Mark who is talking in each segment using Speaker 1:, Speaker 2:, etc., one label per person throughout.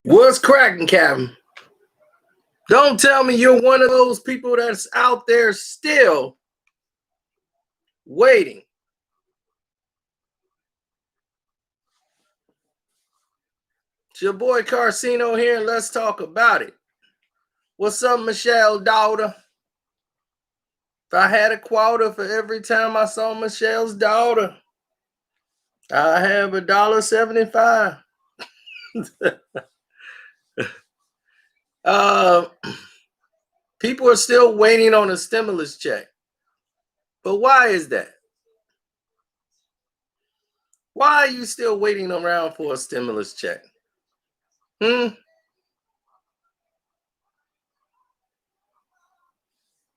Speaker 1: What's cracking, Captain? Don't tell me you're one of those people that's out there still waiting. It's your boy Carcino here, and let's talk about it. What's up, Michelle daughter? If I had a quota for every time I saw Michelle's daughter, I have $1.75. uh, people are still waiting on a stimulus check. But why is that? Why are you still waiting around for a stimulus check?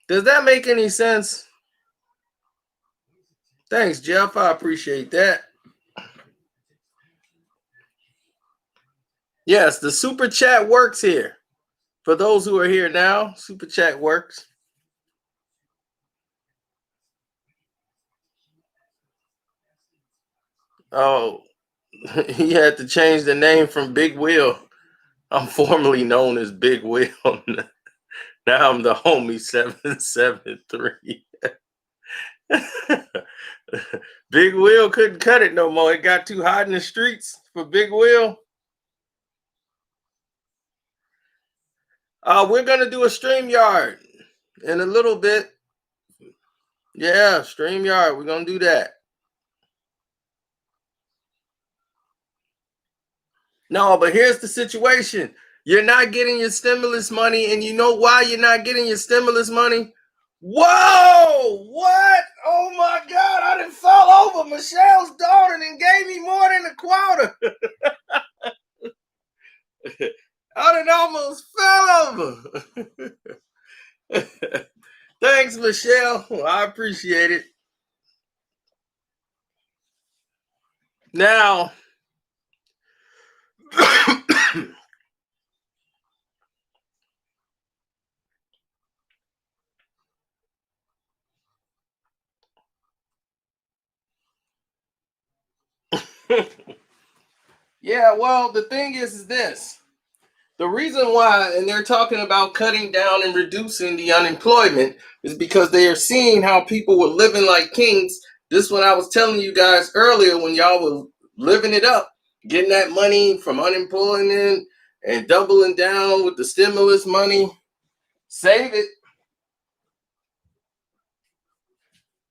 Speaker 1: Does that make any sense? Thanks, Jeff. I appreciate that. Yes, the super chat works here. For those who are here now, super chat works. Oh, he had to change the name from Big Will. I'm formerly known as Big Will. Now I'm the homie 773. Big Will couldn't cut it no more. It got too hot in the streets for Big Will. We're gonna do a StreamYard in a little bit. Yeah, StreamYard. We're gonna do that. No, but here's the situation. You're not getting your stimulus money, and you know why you're not getting your stimulus money? Whoa! What? Oh my God! I done fell over. Michelle's daughter and gave me more than a quarter. I done almost fell over. Thanks, Michelle. I appreciate it. Now, yeah, well, the thing is this. The reason why, and they're talking about cutting down and reducing the unemployment, is because they are seeing how people were living like kings. This one I was telling you guys earlier when y'all were living it up, getting that money from unemployment and doubling down with the stimulus money. Save it.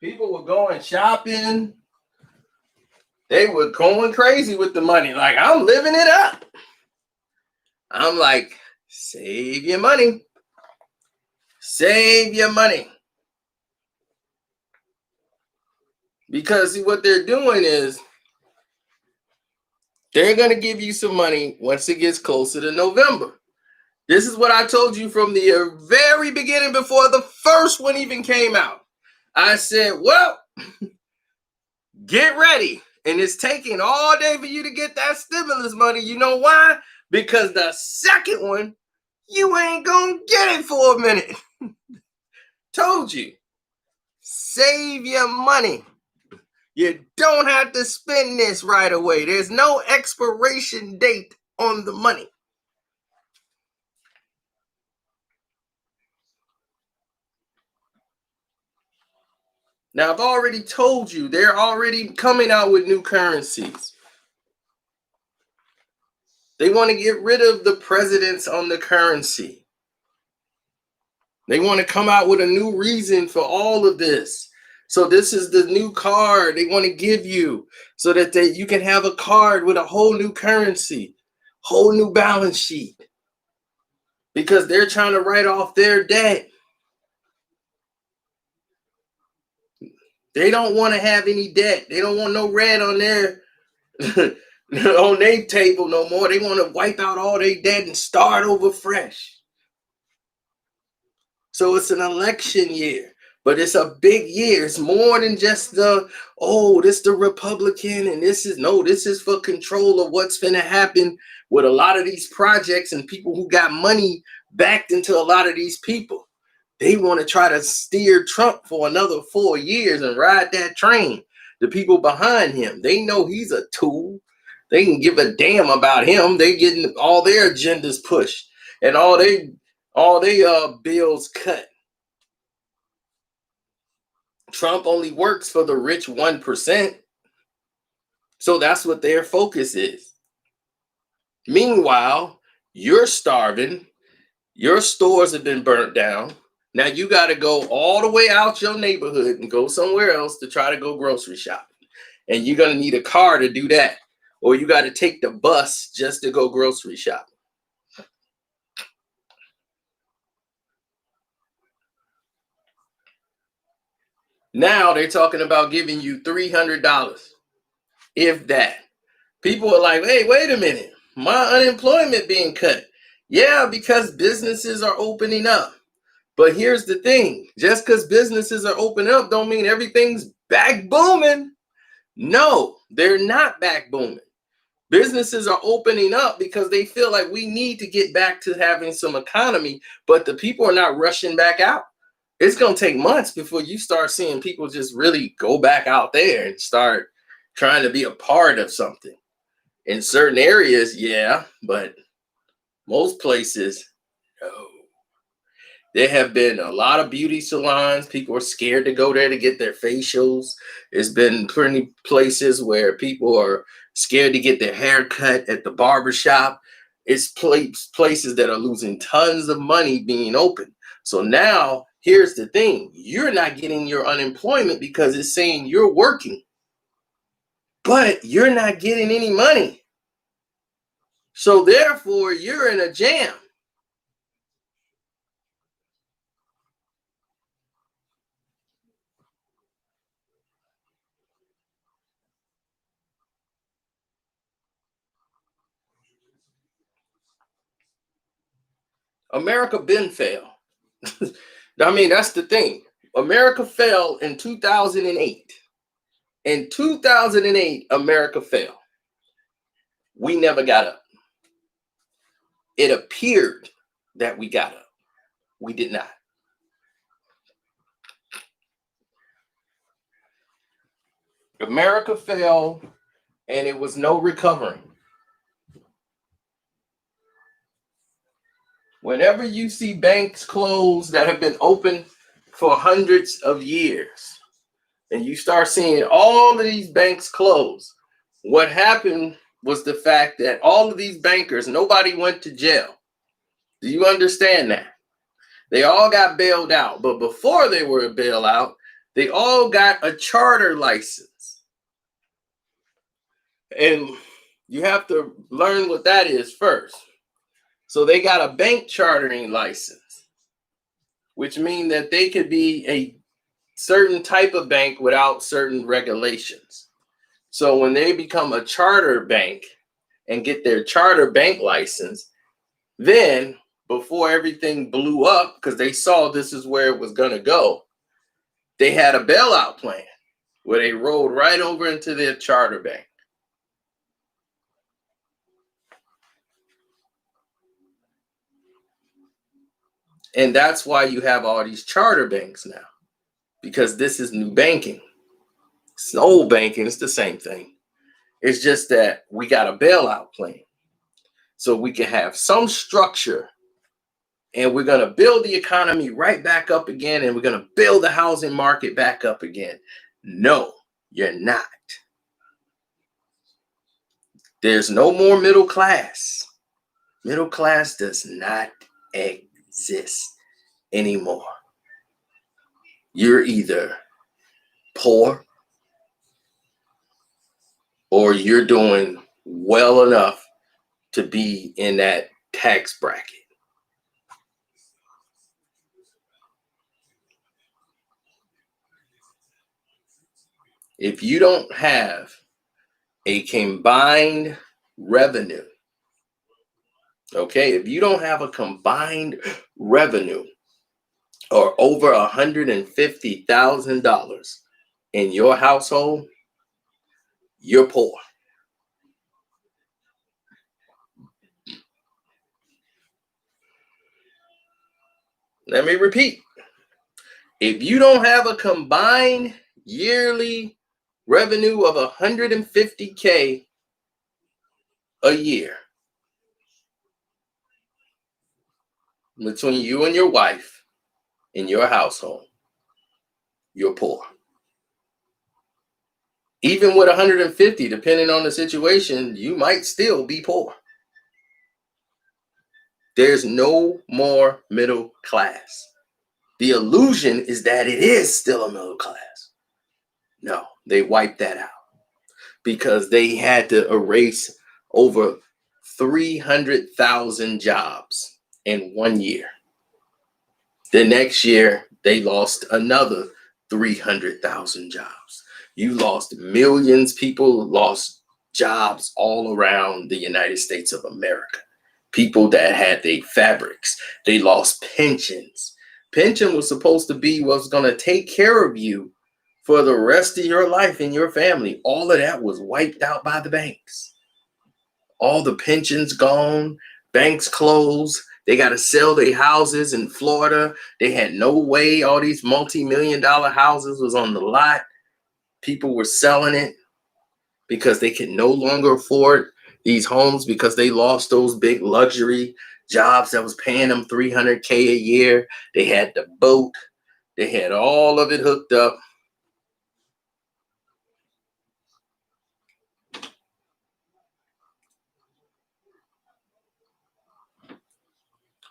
Speaker 1: People were going shopping. They were going crazy with the money. Like, I'm living it up. I'm like, save your money. Save your money. Because see, what they're doing is they're going to give you some money once it gets closer to November. This is what I told you from the very beginning before the first one even came out. I said, well, get ready. And it's taking all day for you to get that stimulus money. You know why? Because the second one, you ain't going to get it for a minute. Told you. Save your money. You don't have to spend this right away. There's no expiration date on the money. Now, I've already told you, they're already coming out with new currencies. They want to get rid of the presidents on the currency. They want to come out with a new reason for all of this. So this is the new card they want to give you so that you can have a card with a whole new currency, whole new balance sheet. Because they're trying to write off their debt. They don't want to have any debt. They don't want no red on their on their table no more. They want to wipe out all their debt and start over fresh. So it's an election year, but it's a big year. It's more than just this the Republican and this is for control of what's going to happen with a lot of these projects and people who got money backed into a lot of these people. They want to try to steer Trump for another 4 years and ride that train. The people behind him, they know he's a tool. They can give a damn about him. They getting all their agendas pushed and all they bills cut. Trump only works for the rich 1%. So that's what their focus is. Meanwhile, you're starving. Your stores have been burnt down. Now you got to go all the way out your neighborhood and go somewhere else to try to go grocery shopping. And you're going to need a car to do that. Or you got to take the bus just to go grocery shopping. Now they're talking about giving you $300, if that. People are like, hey, wait a minute. My unemployment being cut. Yeah, because businesses are opening up. But here's the thing. Just because businesses are opening up don't mean everything's back booming. No, they're not back booming. Businesses are opening up because they feel like we need to get back to having some economy, but the people are not rushing back out. It's going to take months before you start seeing people just really go back out there and start trying to be a part of something. In certain areas, yeah, but most places, no. There have been a lot of beauty salons. People are scared to go there to get their facials. There's been plenty places where people are scared to get their hair cut at the barbershop. It's places that are losing tons of money being open. So now, here's the thing. You're not getting your unemployment because it's saying you're working, but you're not getting any money. So therefore, you're in a jam. America been fail. I mean, that's the thing. America fell in 2008. In 2008, America fell. We never got up. It appeared that we got up. We did not. America fell, and it was no recovering. Whenever you see banks close that have been open for hundreds of years, and you start seeing all of these banks close, what happened was the fact that all of these bankers, nobody went to jail. Do you understand that? They all got bailed out, but before they were bailed out, they all got a charter license. And you have to learn what that is first. So they got a bank chartering license, which means that they could be a certain type of bank without certain regulations. So when they become a charter bank and get their charter bank license, then before everything blew up, because they saw this is where it was going to go, they had a bailout plan where they rolled right over into their charter bank. And that's why you have all these charter banks now, because this is new banking. It's old banking, it's the same thing. It's just that we got a bailout plan so we can have some structure, and we're going to build the economy right back up again, and we're going to build the housing market back up again. No, you're not. There's no more middle class. Middle class does not exist anymore. You're either poor or you're doing well enough to be in that tax bracket. If you don't have a combined revenue, okay, if you don't have a combined revenue or over $150,000 in your household, you're poor. Let me repeat. If you don't have a combined yearly revenue of $150K a year between you and your wife in your household, you're poor. Even with 150, depending on the situation, you might still be poor. There's no more middle class. The illusion is that it is still a middle class. No, they wiped that out because they had to erase over 300,000 jobs in 1 year. The next year, they lost another 300,000 jobs. You lost millions. People lost jobs all around the United States of America. People that had their fabrics, they lost pensions. Pension was supposed to be what's going to take care of you for the rest of your life and your family. All of that was wiped out by the banks. All the pensions gone, banks closed. They got to sell their houses in Florida. They had no way. All these multi-million-dollar houses was on the lot. People were selling it because they could no longer afford these homes because they lost those big luxury jobs that was paying them $300K a year. They had the boat. They had all of it hooked up.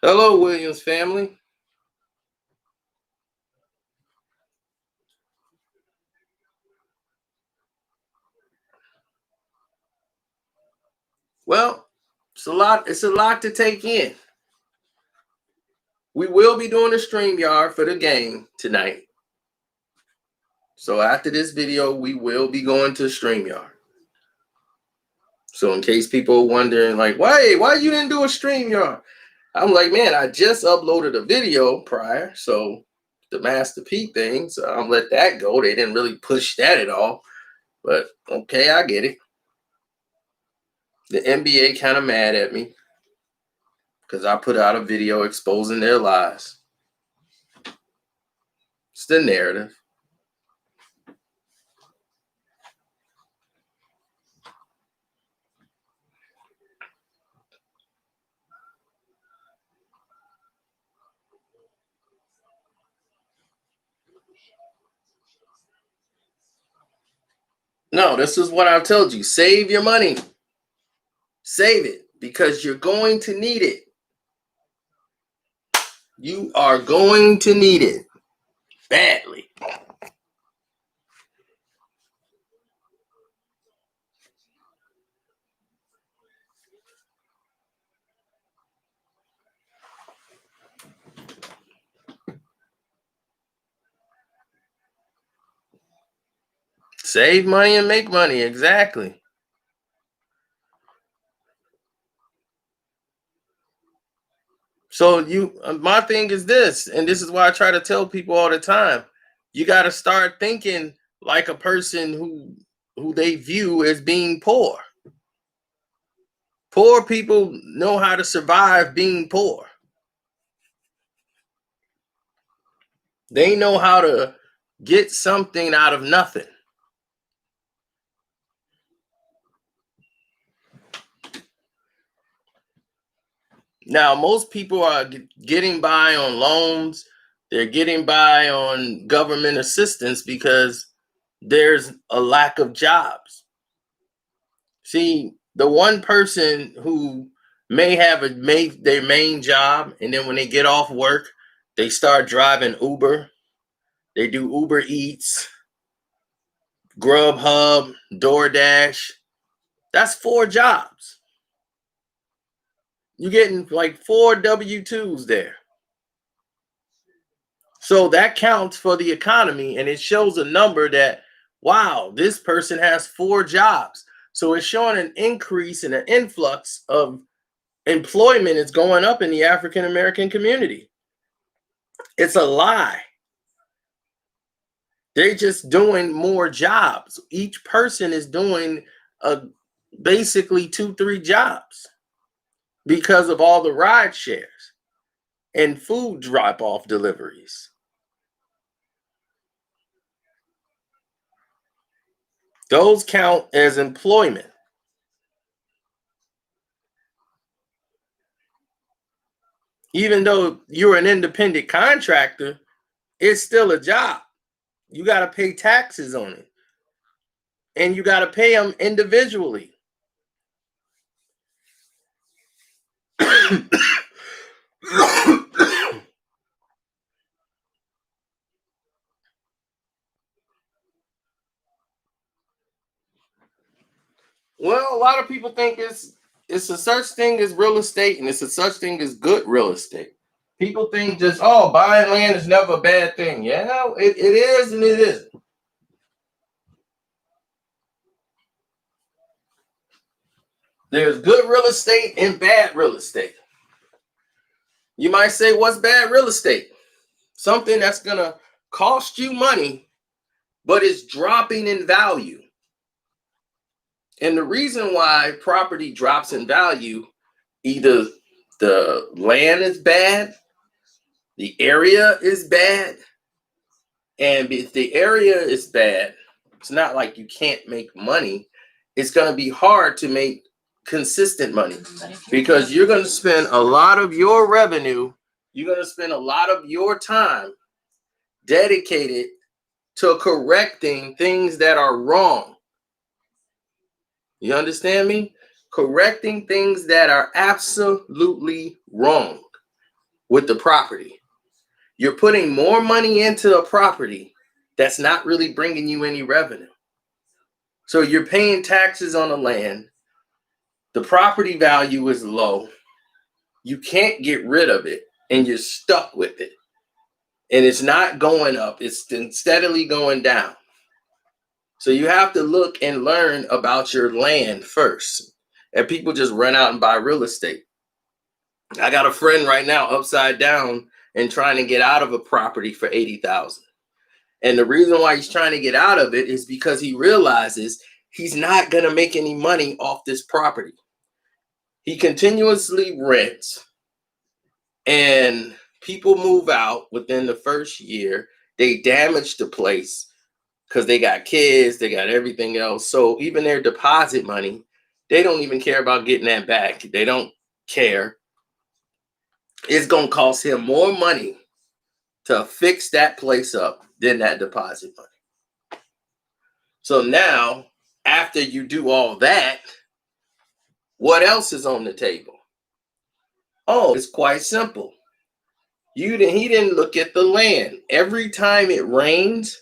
Speaker 1: Hello, Williams family. Well, it's a lot to take in. We will be doing a StreamYard for the game tonight. So after this video, we will be going to StreamYard. So in case people are wondering, like, why you didn't do a StreamYard? I'm like, man, I just uploaded a video prior. So the Master P thing, so I'll let that go. They didn't really push that at all. But okay, I get it. The NBA kind of mad at me because I put out a video exposing their lies. It's the narrative. No, this is what I've told you. Save your money. Save it because you're going to need it. You are going to need it badly. Save money and make money. Exactly. So my thing is this, and this is why I try to tell people all the time. You got to start thinking like a person who they view as being poor. Poor people know how to survive being poor. They know how to get something out of nothing. Now, most people are getting by on loans. They're getting by on government assistance because there's a lack of jobs. See, the one person who may have their main job, and then when they get off work, they start driving Uber. They do Uber Eats, Grubhub, DoorDash. That's 4 jobs. You're getting like 4 W-2s there. So that counts for the economy, and it shows a number that, wow, this person has 4 jobs. So it's showing an increase and an influx of employment is going up in the African American community. It's a lie. They're just doing more jobs. Each person is doing basically 2-3 jobs because of all the ride shares and food drop-off deliveries. Those count as employment. Even though you're an independent contractor, it's still a job. You got to pay taxes on it, and you got to pay them individually. Well, a lot of people think it's a such thing as real estate, and it's a such thing as good real estate. People think just, oh, buying land is never a bad thing. Yeah, it is and it isn't. There's good real estate and bad real estate. You might say, what's bad real estate? Something that's gonna cost you money, but it's dropping in value. And the reason why property drops in value, either the land is bad, the area is bad, and if the area is bad, it's not like you can't make money. It's going to be hard to make consistent money because you're going to spend a lot of your revenue, you're going to spend a lot of your time dedicated to correcting things that are wrong. You understand me? Correcting things that are absolutely wrong with the property. You're putting more money into a property that's not really bringing you any revenue. So you're paying taxes on the land. The property value is low. You can't get rid of it, and you're stuck with it. And it's not going up. It's steadily going down. So you have to look and learn about your land first. And people just run out and buy real estate. I got a friend right now upside down and trying to get out of a property for $80,000. And the reason why he's trying to get out of it is because he realizes he's not going to make any money off this property. He continuously rents, and people move out within the first year. They damage the place because they got kids, they got everything else. So even their deposit money, they don't even care about getting that back. They don't care. It's going to cost him more money to fix that place up than that deposit money. So now, after you do all that, what else is on the table? Oh, it's quite simple. He didn't look at the land. Every time it rains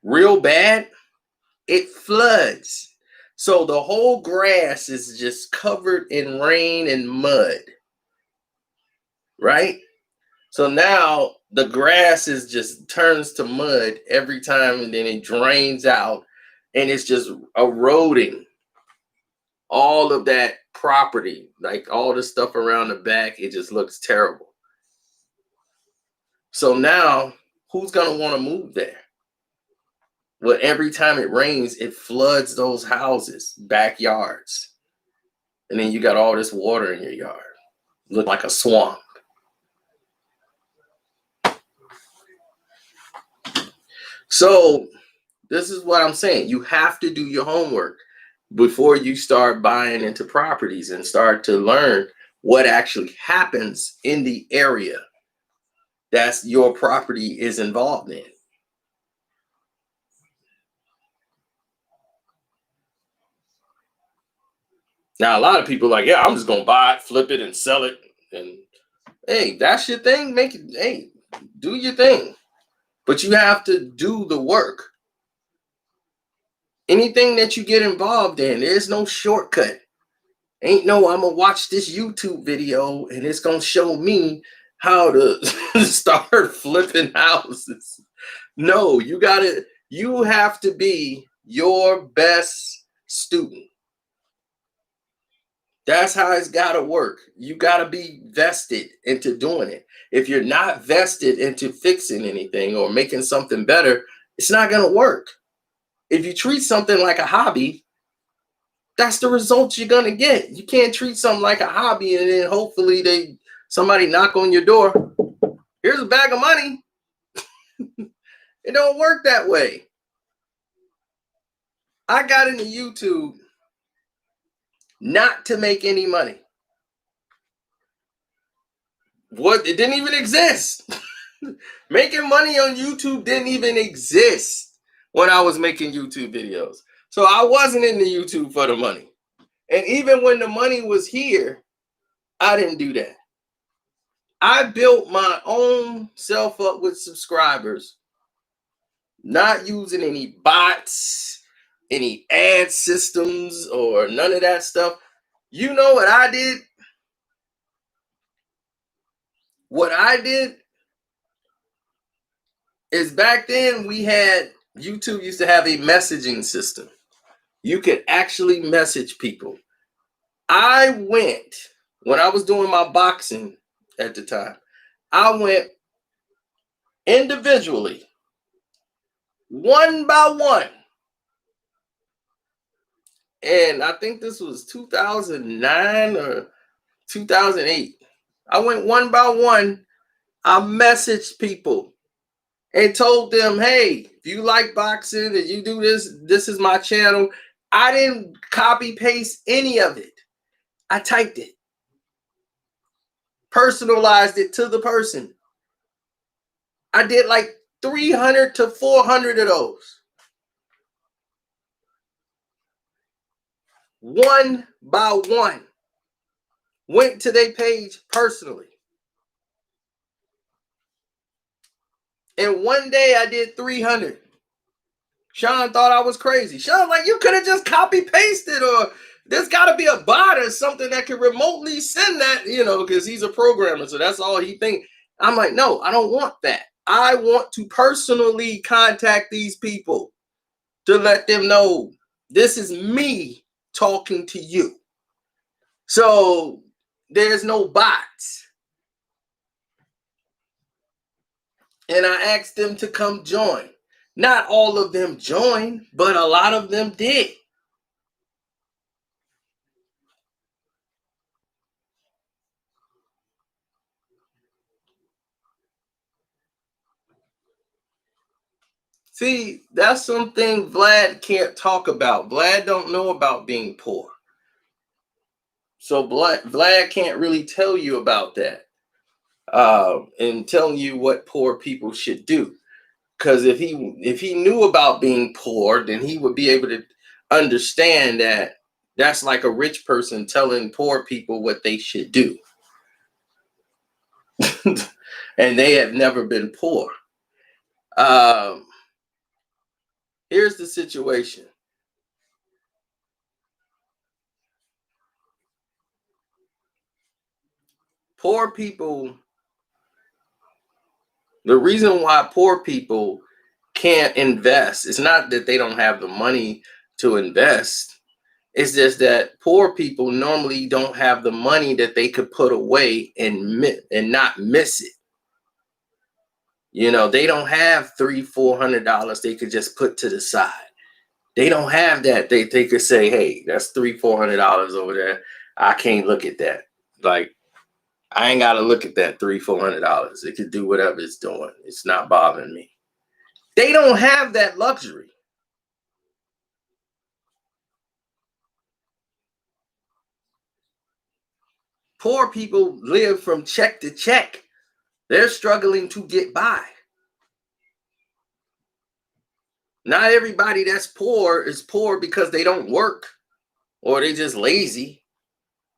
Speaker 1: real bad, it floods. So the whole grass is just covered in rain and mud. Right? So now the grass is just turns to mud every time, and then it drains out, and it's just eroding all of that property, like all the stuff around the back. It just looks terrible. So now who's going to want to move there? Well, every time it rains, it floods those houses, backyards. And then you got all this water in your yard. Look like a swamp. So this is what I'm saying. You have to do your homework before you start buying into properties and start to learn what actually happens in the area that's your property is involved in. Now, a lot of people are like, yeah, I'm just gonna buy it, flip it, and sell it. And hey, that's your thing. Make it, hey, do your thing. But you have to do the work. Anything that you get involved in, there's no shortcut. Ain't no, I'm gonna watch this YouTube video and it's gonna show me how to start flipping houses. No, you have to be your best student. That's how it's got to work. You got to be vested into doing it. If you're not vested into fixing anything or making something better, it's not going to work. If you treat something like a hobby, that's the results you're going to get. You can't treat something like a hobby and then hopefully somebody knock on your door. Here's a bag of money. It don't work that way. I got into YouTube not to make any money. What? It didn't even exist. Making money on YouTube didn't even exist when I was making YouTube videos. So I wasn't in the YouTube for the money. And even when the money was here, I didn't do that. I built my own self up with subscribers, not using any bots, any ad systems, or none of that stuff. You know what I did? What I did is back then YouTube used to have a messaging system. You could actually message people. I went, when I was doing my boxing at the time, I went individually, one by one. And I think this was 2009 or 2008. I went one by one. I messaged people and told them, hey, if you like boxing and you do this, this is my channel. I didn't copy paste any of it. I typed it, personalized it to the person. I did like 300 to 400 of those. One by one. Went to their page personally. And one day I did 300. Sean thought I was crazy. Sean, like, you could have just copy pasted, or there's got to be a bot or something that can remotely send that, because he's a programmer. So that's all he thinks. I'm like, no, I don't want that. I want to personally contact these people to let them know this is me talking to you. So there's no bots. And I asked them to come join. Not all of them joined, but a lot of them did. See, that's something Vlad can't talk about. Vlad don't know about being poor. So Vlad can't really tell you about that and telling you what poor people should do. Because if he knew about being poor, then he would be able to understand that that's like a rich person telling poor people what they should do. And they have never been poor. Here's the situation. Poor people, the reason why poor people can't invest, it's not that they don't have the money to invest. It's just that poor people normally don't have the money that they could put away and not miss it. They don't have $300-400 they could just put to the side. They don't have that. They could say, hey, that's $300-400 over there. I can't look at that. Like, I ain't got to look at that $300-400. It could do whatever it's doing. It's not bothering me. They don't have that luxury. Poor people live from check to check. They're struggling to get by. Not everybody that's poor is poor because they don't work or they just lazy.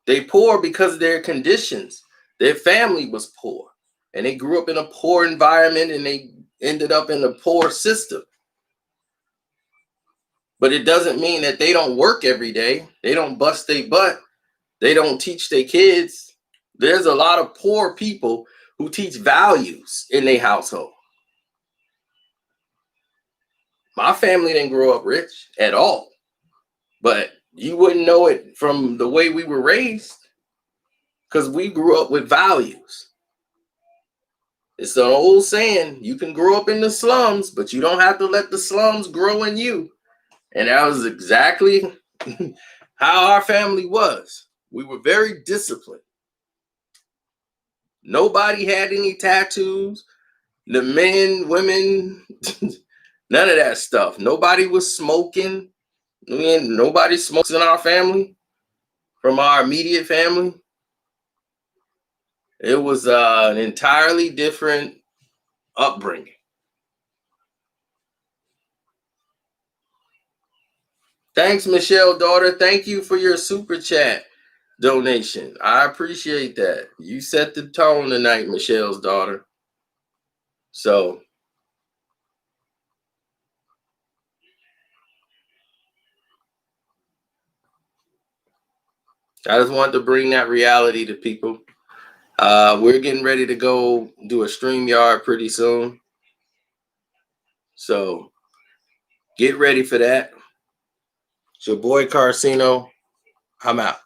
Speaker 1: They poor because of their conditions. Their family was poor and they grew up in a poor environment and they ended up in a poor system. But it doesn't mean that they don't work every day. They don't bust their butt. They don't teach their kids. There's a lot of poor people who teach values in their household. My family didn't grow up rich at all, but you wouldn't know it from the way we were raised because we grew up with values. It's an old saying, you can grow up in the slums, but you don't have to let the slums grow in you. And that was exactly how our family was. We were very disciplined. Nobody had any tattoos. The men, women, none of that stuff. Nobody was smoking. Nobody smokes in our family, from our immediate family. It was an entirely different upbringing. Thanks, Michelle, daughter. Thank you for your super chat donation. I appreciate that. You set the tone tonight, Michelle's daughter. So I just wanted to bring that reality to people. We're getting ready to go do a StreamYard pretty soon. So get ready for that. It's your boy Carcino. I'm out.